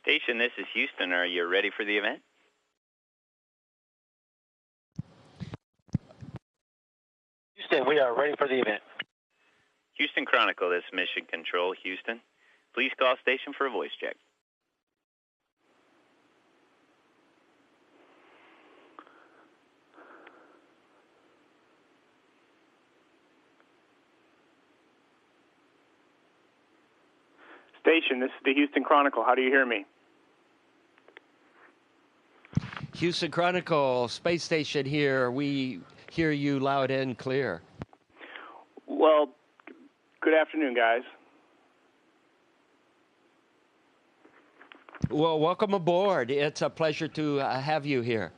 Station, this is Houston. Are you ready for the event? Houston, we are ready for the event. Houston Chronicle, this is Mission Control, Houston. Please call station for a voice check. Station, this is the Houston Chronicle. How do you hear me? Houston Chronicle, space station here. We hear you loud and clear. Well, good afternoon, guys. Well, welcome aboard. It's a pleasure to have you here.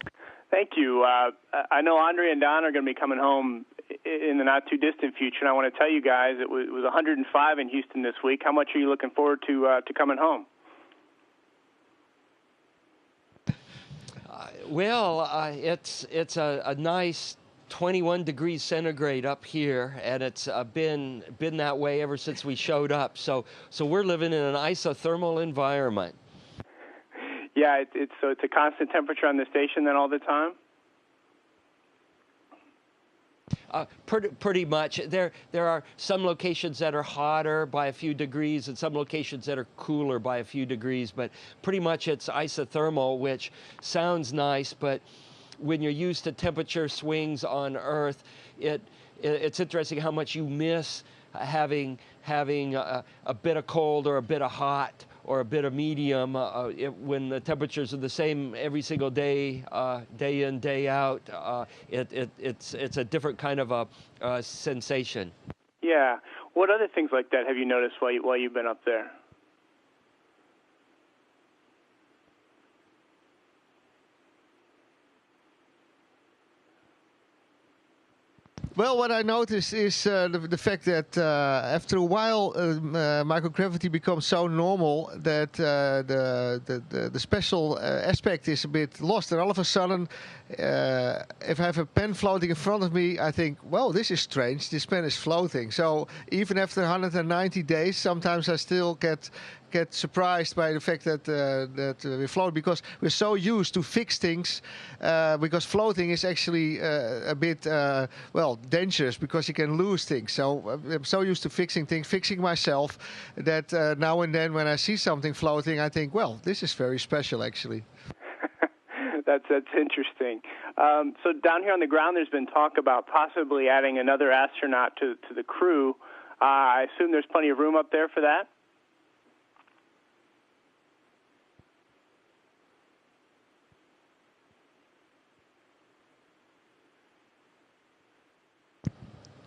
Thank you. I know Andre and Don are going to be coming home in the not-too-distant future, and I want to tell you guys it was 105 in Houston this week. How much are you looking forward to coming home? It's a nice 21 degrees centigrade up here, and it's been that way ever since we showed up. So we're living in an isothermal environment. Yeah, it's a constant temperature on the station then all the time? Pretty much. There are some locations that are hotter by a few degrees and some locations that are cooler by a few degrees, but pretty much it's isothermal, which sounds nice, but when you're used to temperature swings on Earth, it's interesting how much you miss having a bit of cold or a bit of hot or a bit of medium when the temperatures are the same every single day, day in, day out. It's a different kind of a sensation. Yeah. What other things like that have you noticed while you've been up there? Well, what I noticed is the fact that after a while microgravity becomes so normal that the special aspect is a bit lost. And all of a sudden, if I have a pen floating in front of me, I think, well, this is strange. This pen is floating. So even after 190 days, sometimes I still get surprised by the fact that we float, because we're so used to fix things, because floating is actually a bit dangerous, because you can lose things. So I'm so used to fixing things, fixing myself, that now and then when I see something floating, I think, well, this is very special actually. That's interesting. So down here on the ground, there's been talk about possibly adding another astronaut to the crew. I assume there's plenty of room up there for that?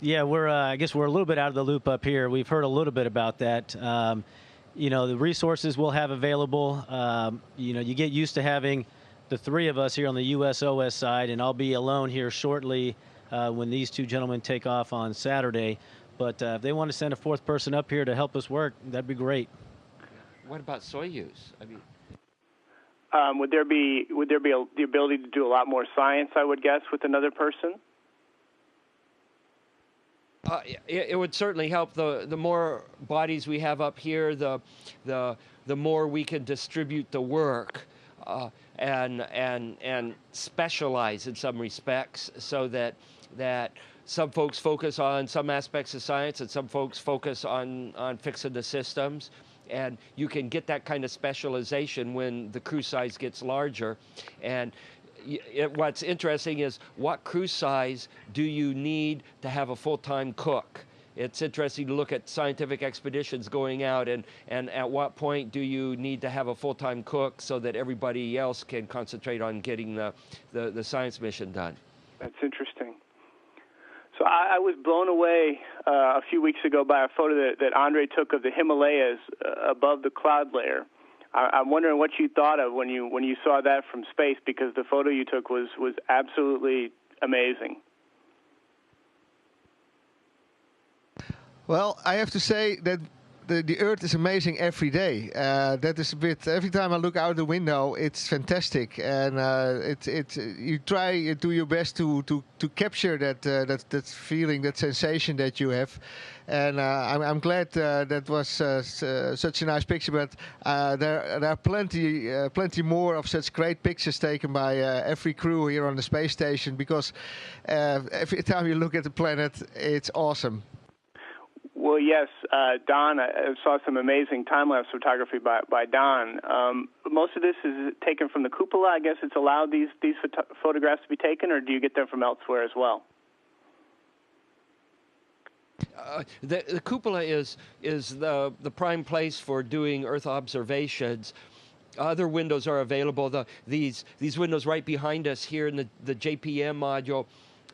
Yeah, I guess we're a little bit out of the loop up here. We've heard a little bit about that. The resources we'll have available. You get used to having the three of us here on the USOS side, and I'll be alone here shortly when these two gentlemen take off on Saturday. But if they want to send a fourth person up here to help us work, that'd be great. What about Soyuz? I mean, would there be the ability to do a lot more science, I would guess, with another person? It would certainly help. The more bodies we have up here, the more we can distribute the work and specialize in some respects, so that some folks focus on some aspects of science and some folks focus on fixing the systems. And you can get that kind of specialization when the crew size gets larger. And what's interesting is, what crew size do you need to have a full-time cook? It's interesting to look at scientific expeditions going out, and at what point do you need to have a full-time cook so that everybody else can concentrate on getting the science mission done. That's interesting. So I was blown away a few weeks ago by a photo that Andre took of the Himalayas above the cloud layer. I'm wondering what you thought of when you saw that from space, because the photo you took was absolutely amazing. Well, I have to say that the Earth is amazing every day. That is a bit. Every time I look out the window, it's fantastic, and you try do your best to capture that feeling, that sensation that you have. And I'm glad that was such a nice picture. But there are plenty more of such great pictures taken by every crew here on the space station, because every time you look at the planet, it's awesome. Well, yes, Don, I saw some amazing time-lapse photography by Don. Most of this is taken from the cupola. I guess it's allowed these photographs to be taken, or do you get them from elsewhere as well? The cupola is the prime place for doing Earth observations. Other windows are available. These windows right behind us here in the JPM module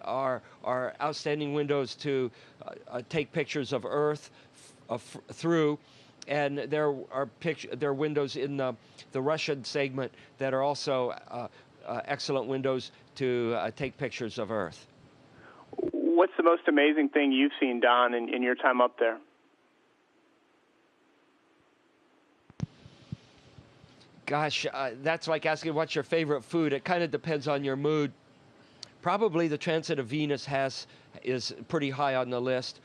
are outstanding windows to take pictures of Earth through, and there are windows in the Russian segment that are also excellent windows to take pictures of Earth. What's the most amazing thing you've seen, Don, in your time up there? Gosh, that's like asking what's your favorite food. It kind of depends on your mood. Probably the transit of Venus is pretty high on the list.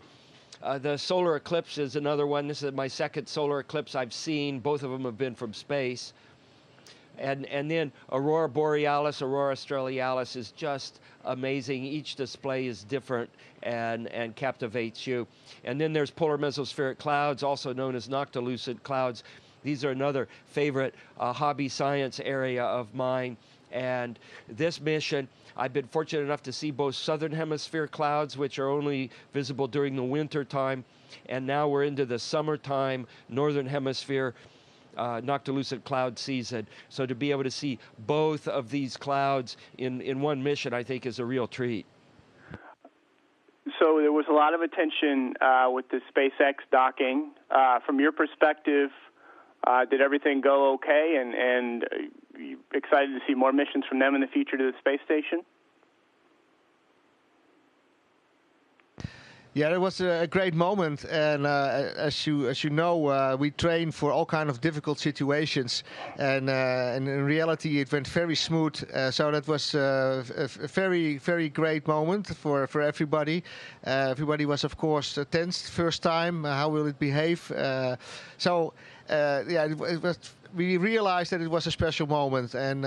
The solar eclipse is another one. This is my second solar eclipse I've seen. Both of them have been from space. And then Aurora Borealis, Aurora Australis is just amazing. Each display is different and captivates you. And then there's polar mesospheric clouds, also known as noctilucent clouds. These are another favorite hobby science area of mine. And this mission, I've been fortunate enough to see both southern hemisphere clouds, which are only visible during the winter time, and now we're into the summertime, northern hemisphere noctilucent cloud season. So to be able to see both of these clouds in one mission, I think, is a real treat. So there was a lot of attention with the SpaceX docking. From your perspective, did everything go okay, and are you excited to see more missions from them in the future to the space station? Yeah, it was a great moment, and as you know, we train for all kind of difficult situations, and in reality, it went very smooth. So that was a very great moment for everybody. Everybody was, of course, tense first time. How will it behave? Yeah, it was. We realized that it was a special moment, and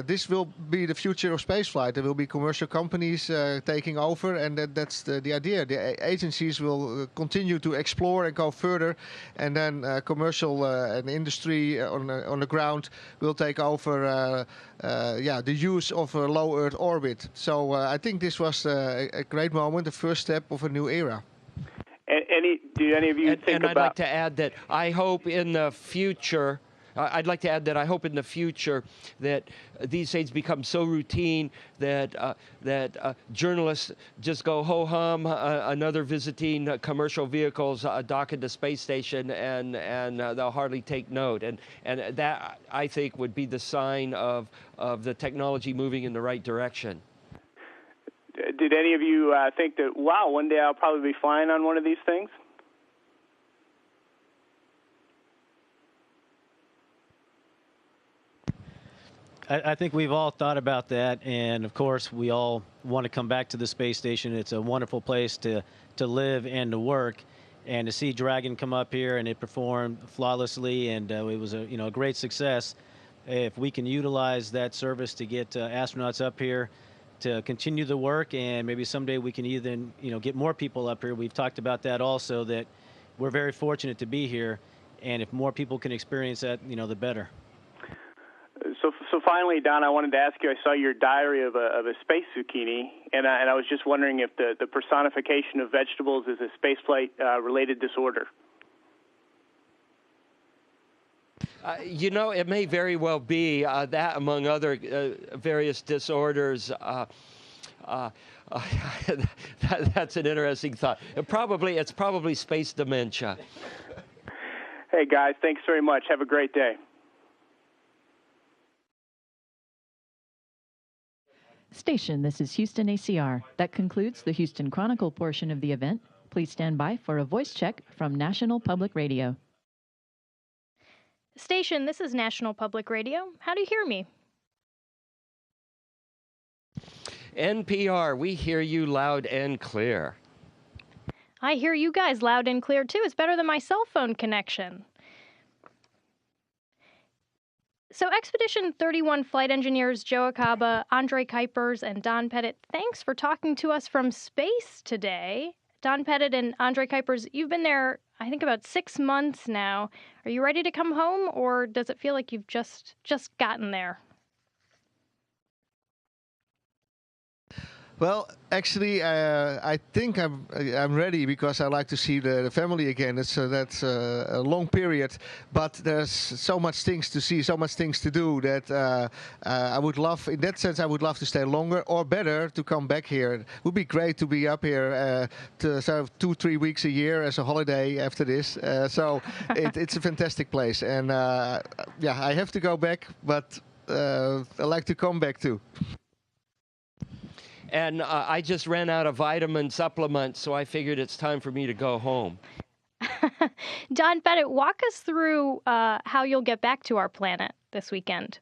this will be the future of spaceflight. There will be commercial companies taking over, and that's the idea. The agencies will continue to explore and go further, and then commercial and industry on the ground will take over the use of a low Earth orbit. So I think this was a great moment, the first step of a new era. Do any of you think and I'd like to add that I hope in the future. I'd like to add that I hope in the future that these things become so routine that journalists just go ho-hum, another visiting commercial vehicles dock at the space station, and they'll hardly take note. And that, I think, would be the sign of the technology moving in the right direction. Did any of you think that, wow, one day I'll probably be flying on one of these things? I think we've all thought about that, and of course we all want to come back to the space station. It's a wonderful place to live and to work, and to see Dragon come up here and it performed flawlessly, and it was a great success. If we can utilize that service to get astronauts up here to continue the work, and maybe someday we can even get more people up here. We've talked about that also, that we're very fortunate to be here, and if more people can experience that, the better. So finally, Don, I wanted to ask you, I saw your diary of a space zucchini, and I was just wondering if the personification of vegetables is a spaceflight related disorder. It may very well be that, among other various disorders. That's an interesting thought. It's probably space dementia. Hey, guys, thanks very much. Have a great day. Station, this is Houston ACR. That concludes the Houston Chronicle portion of the event. Please stand by for a voice check from National Public Radio. Station, this is National Public Radio. How do you hear me? NPR, we hear you loud and clear. I hear you guys loud and clear, too. It's better than my cell phone connection. So Expedition 31 flight engineers Joe Acaba, Andre Kuipers, and Don Pettit, thanks for talking to us from space today. Don Pettit and Andre Kuipers, you've been there, I think, about 6 months now. Are you ready to come home, or does it feel like you've just gotten there? Well, actually, I think I'm ready because I like to see the family again. That's a long period, but there's so much things to see, so much things to do that I would love. In that sense, I would love to stay longer, or better, to come back here. It would be great to be up here to serve 2-3 weeks a year as a holiday after this. It's a fantastic place, and yeah, I have to go back, but I like to come back too. And I just ran out of vitamin supplements, so I figured it's time for me to go home. Don Pettit, walk us through how you'll get back to our planet this weekend.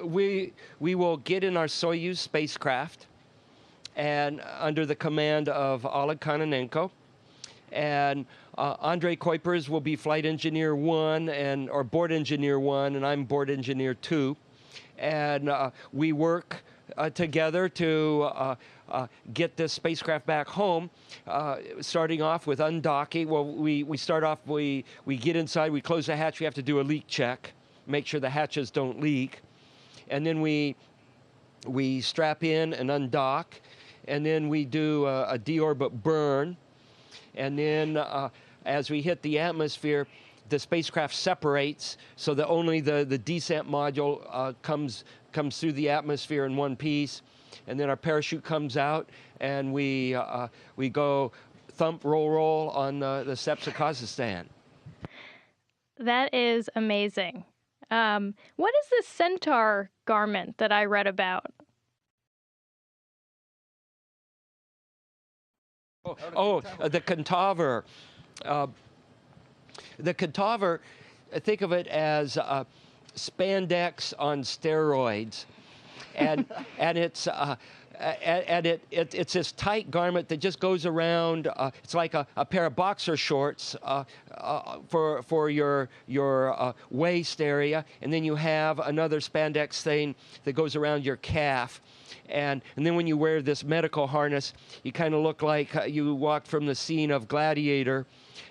We will get in our Soyuz spacecraft, and under the command of Oleg Kononenko. And Andre Kuipers will be flight engineer 1 or board engineer 1, and I'm board engineer 2. And we work together to get this spacecraft back home, starting off with undocking. Well, we start off, we get inside, we close the hatch, we have to do a leak check, make sure the hatches don't leak. And then we strap in and undock, and then we do a deorbit burn. And then as we hit the atmosphere, the spacecraft separates so that only the descent module comes through the atmosphere in one piece, and then our parachute comes out, and we go thump, roll on the steps of Kazakhstan. That is amazing. What is this centaur garment that I read about? The Centaur. The Centaur, think of it as spandex on steroids, and it's this tight garment that just goes around. It's like a pair of boxer shorts for your waist area, and then you have another spandex thing that goes around your calf. And then when you wear this medical harness, you kind of look like you walked from the scene of Gladiator.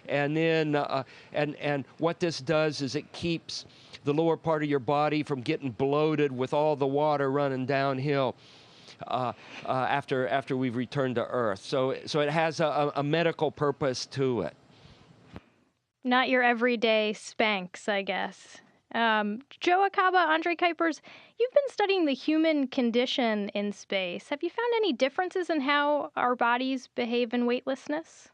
And then and what this does is it keeps the lower part of your body from getting bloated with all the water running downhill after we've returned to Earth. So it has a medical purpose to it. Not your everyday Spanx, I guess. Joe Acaba, Andre Kuipers, you've been studying the human condition in space. Have you found any differences in how our bodies behave in weightlessness?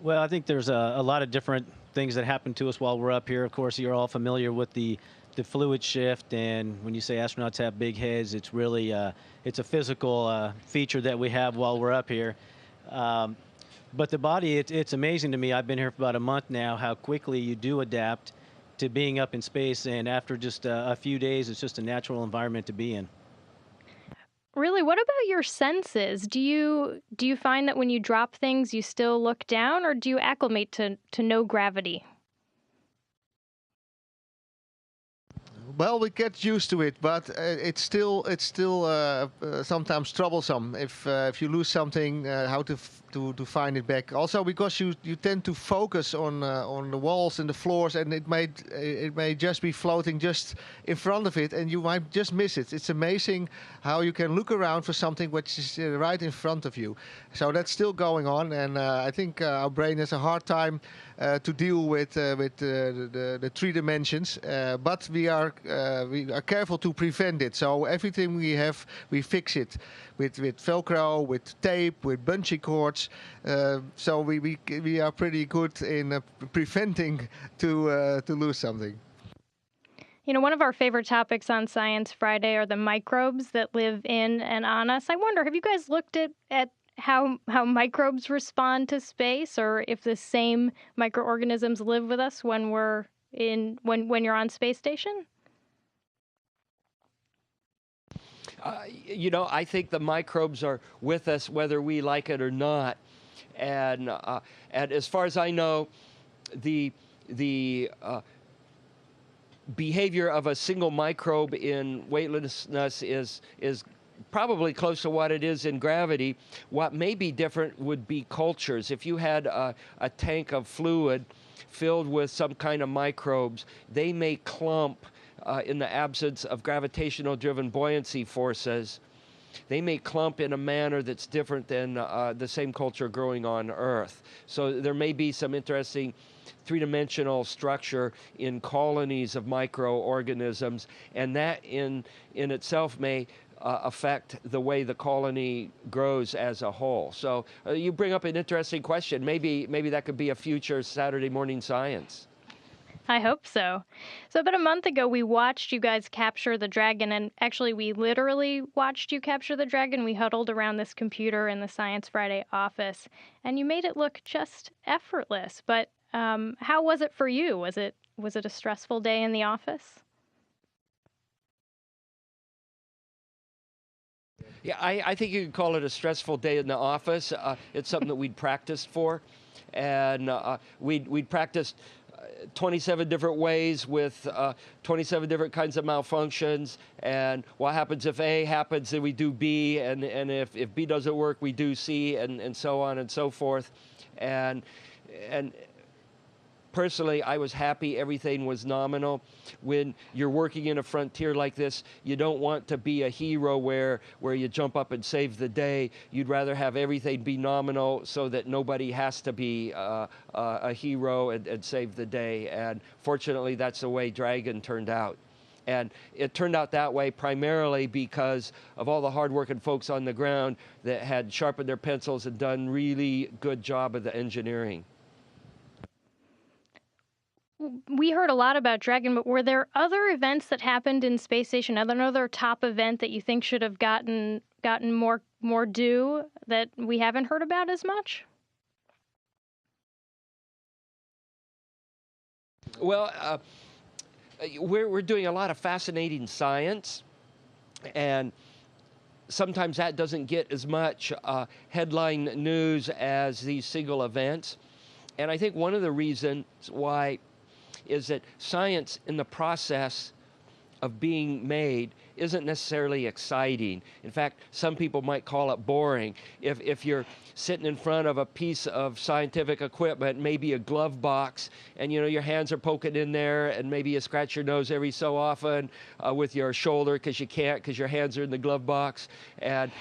Well, I think there's a lot of different things that happen to us while we're up here. Of course, you're all familiar with the fluid shift, and when you say astronauts have big heads, it's really it's a physical feature that we have while we're up here. But the body, it's amazing to me. I've been here for about a month now, how quickly you do adapt to being up in space, and after just a few days, it's just a natural environment to be in. Really, what about your senses? Do you find that when you drop things, you still look down, or do you acclimate to no gravity? Well, we get used to it, but it's still sometimes troublesome if you lose something, how to find it back. Also, because you tend to focus on the walls and the floors, and it may just be floating just in front of it, and you might just miss it. It's amazing how you can look around for something which is right in front of you. So that's still going on, and I think our brain has a hard time to deal with the 3 dimensions, but we are careful to prevent it. So everything we have, we fix it with Velcro, with tape, with bungee cords. So we are pretty good in preventing to lose something. You know, one of our favorite topics on Science Friday are the microbes that live in and on us. I wonder, have you guys looked at how microbes respond to space, or if the same microorganisms live with us when when you're on space station? You know, I think the microbes are with us whether we like it or not. And as far as I know, the behavior of a single microbe in weightlessness is probably close to what it is in gravity. What may be different would be cultures. If you had a tank of fluid filled with some kind of microbes, they may clump in the absence of gravitational-driven buoyancy forces. They may clump in a manner that's different than the same culture growing on Earth. So there may be some interesting three-dimensional structure in colonies of microorganisms, and that in itself may affect the way the colony grows as a whole. So you bring up an interesting question. Maybe that could be a future Saturday morning science. I hope so. So about a month ago, we watched you guys capture the Dragon, and actually we literally watched you capture the Dragon. We huddled around this computer in the Science Friday office, and you made it look just effortless. But how was it for you? Was it a stressful day in the office? Yeah, I think you could call it a stressful day in the office. It's something that we'd practiced for, and we'd practiced 27 different ways with 27 different kinds of malfunctions. And what happens if A happens, then we do B, and if B doesn't work, we do C, and so on and so forth. And personally, I was happy everything was nominal. When you're working in a frontier like this, you don't want to be a hero where you jump up and save the day. You'd rather have everything be nominal so that nobody has to be a hero and save the day. And fortunately, that's the way Dragon turned out. And it turned out that way primarily because of all the hardworking folks on the ground that had sharpened their pencils and done really good job of the engineering. We heard a lot about Dragon, but were there other events that happened in Space Station? Another top event that you think should have gotten more due that we haven't heard about as much? Well, we're doing a lot of fascinating science, and sometimes that doesn't get as much headline news as these single events. And I think one of the reasons why is that science in the process of being made isn't necessarily exciting. In fact, some people might call it boring. If you're sitting in front of a piece of scientific equipment, maybe a glove box, and your hands are poking in there, and maybe you scratch your nose every so often with your shoulder because you can't, because your hands are in the glove box, and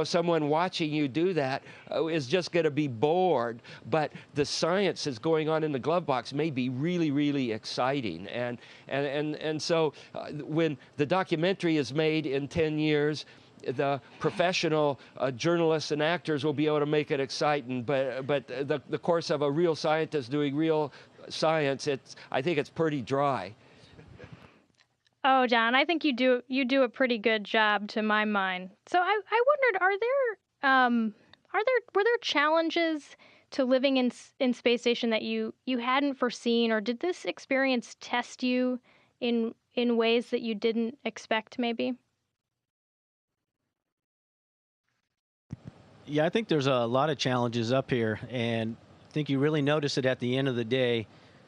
someone watching you do that is just going to be bored. But the science that's going on in the glove box may be really, really exciting, and so when the documentary is made in 10 years, the professional journalists and actors will be able to make it exciting, but the course of a real scientist doing real science, I think it's pretty dry. Oh, John, I think you do a pretty good job to my mind. So I wondered, were there challenges to living in Space Station that you hadn't foreseen, or did this experience test you in ways that you didn't expect, maybe? Yeah, I think there's a lot of challenges up here, and I think you really notice it at the end of the day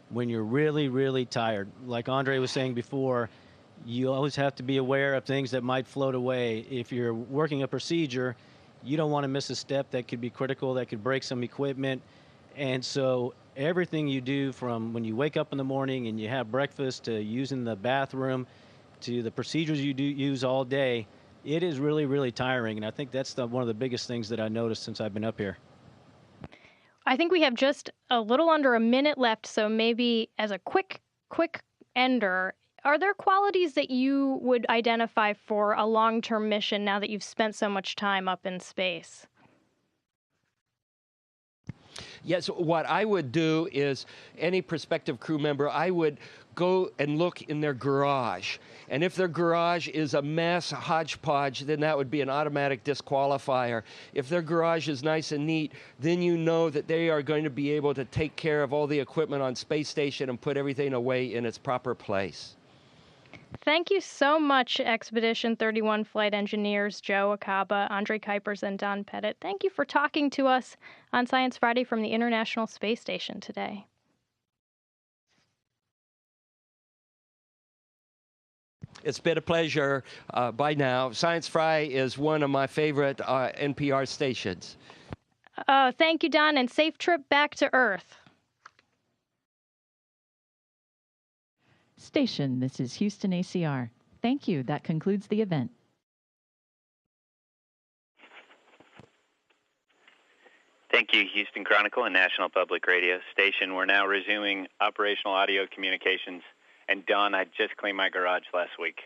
when you're really, really tired. Like Andre was saying before, you always have to be aware of things that might float away. If you're working a procedure, you don't want to miss a step that could be critical, that could break some equipment. And so everything you do, from when you wake up in the morning and you have breakfast to using the bathroom to the procedures you do use all day, it is really, really tiring. And I think that's one of the biggest things that I noticed since I've been up here. I think we have just a little under a minute left, so maybe as a quick ender, are there qualities that you would identify for a long-term mission now that you've spent so much time up in space? Yes, what I would do is any prospective crew member, I would go and look in their garage. And if their garage is a mess, a hodgepodge, then that would be an automatic disqualifier. If their garage is nice and neat, then you know that they are going to be able to take care of all the equipment on space station and put everything away in its proper place. Thank you so much, Expedition 31 flight engineers Joe Acaba, Andre Kuipers, and Don Pettit. Thank you for talking to us on Science Friday from the International Space Station today. It's been a pleasure by now. Science Friday is one of my favorite NPR stations. Thank you, Don, and safe trip back to Earth. Station, this is Houston ACR. Thank you. That concludes the event. Thank you, Houston Chronicle and National Public Radio Station. We're now resuming operational audio communications. And Don, I just cleaned my garage last week.